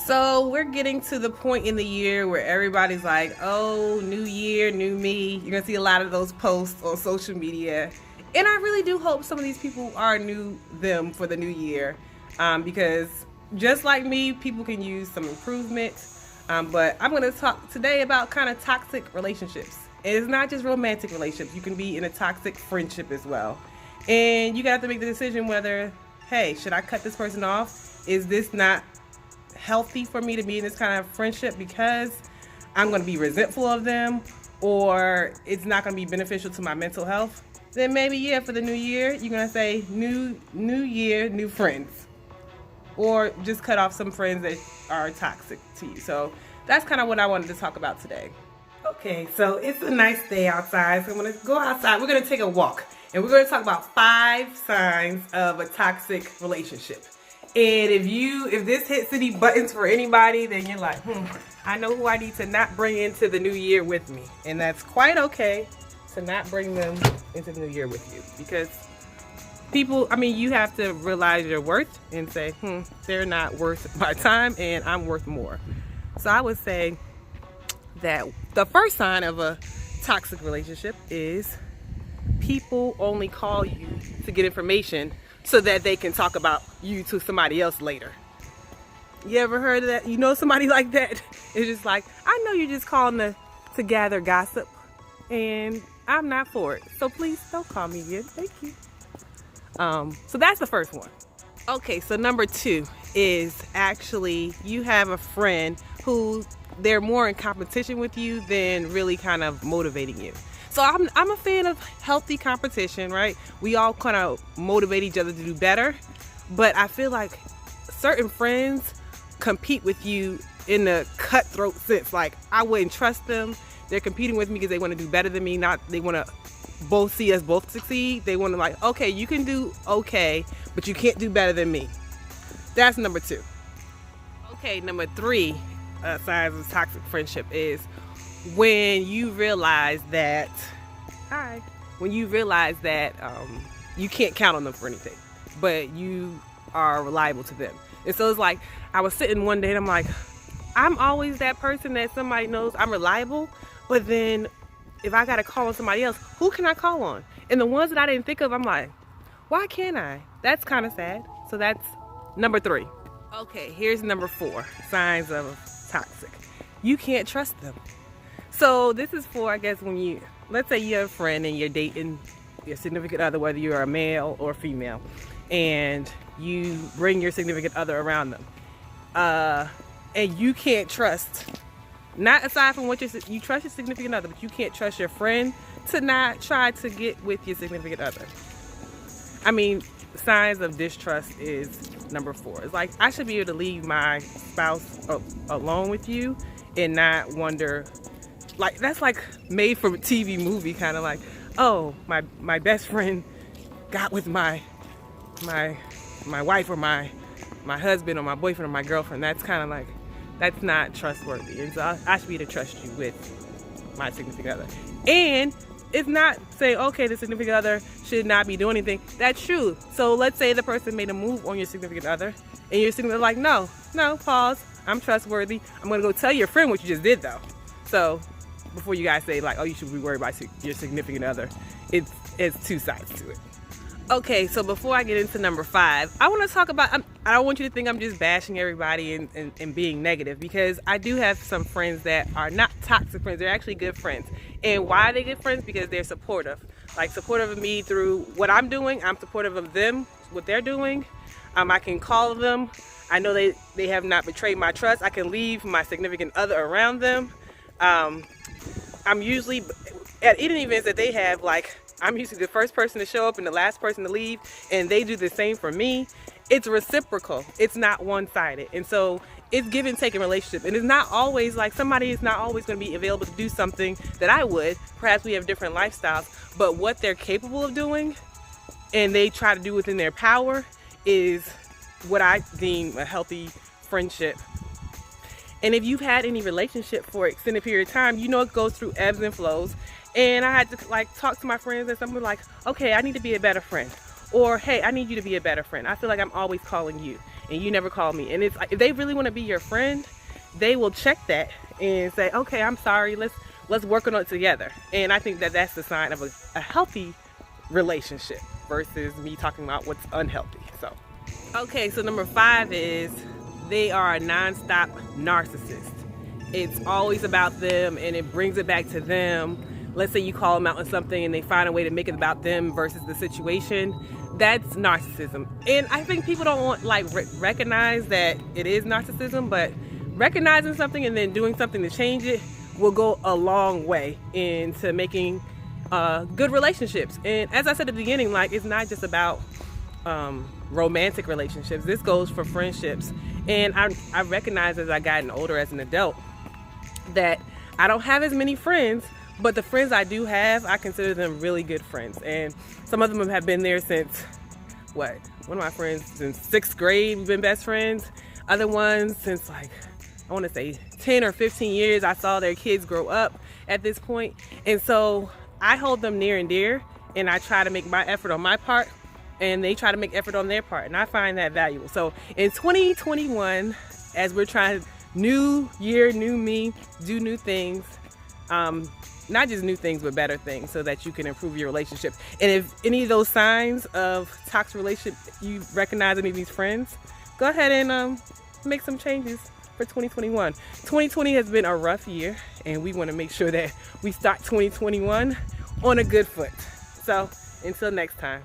So we're getting to the point in the year where everybody's like, oh, new year, new me. You're going to see a lot of those posts on social media. And I really do hope some of these people are new them for the new year, because just like me, people can use some improvement. But I'm going to talk today about kind of toxic relationships. And it's not just romantic relationships. You can be in a toxic friendship as well. And you got to make the decision whether, hey, should I cut this person off? Is this not healthy for me to be in this kind of friendship because I'm going to be resentful of them, or it's not going to be beneficial to my mental health? Then maybe, yeah, for the new year, you're going to say new year, new friends, or just cut off some friends that are toxic to you. So that's kind of what I wanted to talk about today. Okay, so it's a nice day outside, so I'm going to go outside. We're going to take a walk, and we're going to talk about 5 signs of a toxic relationship. And if this hits any buttons for anybody, then you're like, I know who I need to not bring into the new year with me. And that's quite okay to not bring them into the new year with you. Because people, you have to realize your worth and say, they're not worth my time and I'm worth more. So I would say that the first sign of a toxic relationship is people only call you to get information so that they can talk about you to somebody else later. You ever heard of that? You know somebody like that? It's just like, I know you're just calling to gather gossip, and I'm not for it. So please don't call me again. Thank you. So that's the first one. Okay, so number 2 is actually you have a friend who they're more in competition with you than really kind of motivating you. So I'm a fan of healthy competition, right? We all kind of motivate each other to do better. But I feel like certain friends compete with you in a cutthroat sense. Like, I wouldn't trust them. They're competing with me because they want to do better than me. Not they want to both see us both succeed. They want to like, okay, you can do okay, but you can't do better than me. That's number 2. Okay, number 3 signs of toxic friendship is when you realize that you can't count on them for anything, but you are reliable to them. And so it's like, I was sitting one day and I'm like, I'm always that person that somebody knows I'm reliable, but then if I got to call on somebody else, who can I call on? And the ones that I didn't think of, I'm like, why can't I? That's kind of sad. So that's number 3. Okay, here's number 4 signs of toxic. You can't trust them. So this is for, I guess, when let's say you have a friend and you're dating your significant other, whether you're a male or female, and you bring your significant other around them, and you can't trust, not aside from what you trust your significant other, but you can't trust your friend to not try to get with your significant other. Signs of distrust is number 4. It's like, I should be able to leave my spouse alone with you and not wonder. Like, that's like made for a TV movie, kind of like, oh, my best friend got with my wife or my husband or my boyfriend or my girlfriend. That's kind of like, that's not trustworthy. And so I should be able to trust you with my significant other. And it's not saying, okay, the significant other should not be doing anything. That's true. So let's say the person made a move on your significant other, and your significant other like, no, pause. I'm trustworthy. I'm going to go tell your friend what you just did, though. So before you guys say like, oh, you should be worried about your significant other, it's 2 sides to it. Okay, so before I get into number 5, I want to talk about, I don't want you to think I'm just bashing everybody and being negative, because I do have some friends that are not toxic friends. They're actually good friends. And why are they good friends? Because they're supportive. Like, supportive of me through what I'm doing. I'm supportive of them, what they're doing. I can call them. I know they have not betrayed my trust. I can leave my significant other around them. I'm usually, at any events that they have, like, I'm usually the first person to show up and the last person to leave, and they do the same for me. It's reciprocal. It's not one-sided. And so it's give and take in relationship. And it's not always like, somebody is not always going to be available to do something that I would. Perhaps we have different lifestyles, but what they're capable of doing and they try to do within their power is what I deem a healthy friendship. And if you've had any relationship for an extended period of time, you know it goes through ebbs and flows. And I had to like talk to my friends, and someone like, okay, I need to be a better friend. Or, hey, I need you to be a better friend. I feel like I'm always calling you. and you never call me. And it's, if they really want to be your friend, they will check that and say, okay, I'm sorry, let's work on it together. And I think that that's the sign of a healthy relationship versus me talking about what's unhealthy. So, okay, so number 5 is they are a non-stop narcissist. It's always about them and it brings it back to them. Let's say you call them out on something and they find a way to make it about them versus the situation. That's narcissism. And I think people don't want, like, recognize that it is narcissism, but recognizing something and then doing something to change it will go a long way into making good relationships. And as I said at the beginning, like, it's not just about romantic relationships. This goes for friendships. And I recognize as I gotten older as an adult that I don't have as many friends, but the friends I do have, I consider them really good friends. And some of them have been there since, one of my friends since 6th grade, we've been best friends. Other ones since, like, I want to say 10 or 15 years. I saw their kids grow up at this point. And so I hold them near and dear, and I try to make my effort on my part, and they try to make effort on their part. And I find that valuable. So in 2021, as we're trying, new year, new me, do new things, not just new things, but better things, so that you can improve your relationships. And if any of those signs of toxic relationship, you recognize any of these friends, go ahead and make some changes for 2021. 2020 has been a rough year, and we want to make sure that we start 2021 on a good foot. So until next time.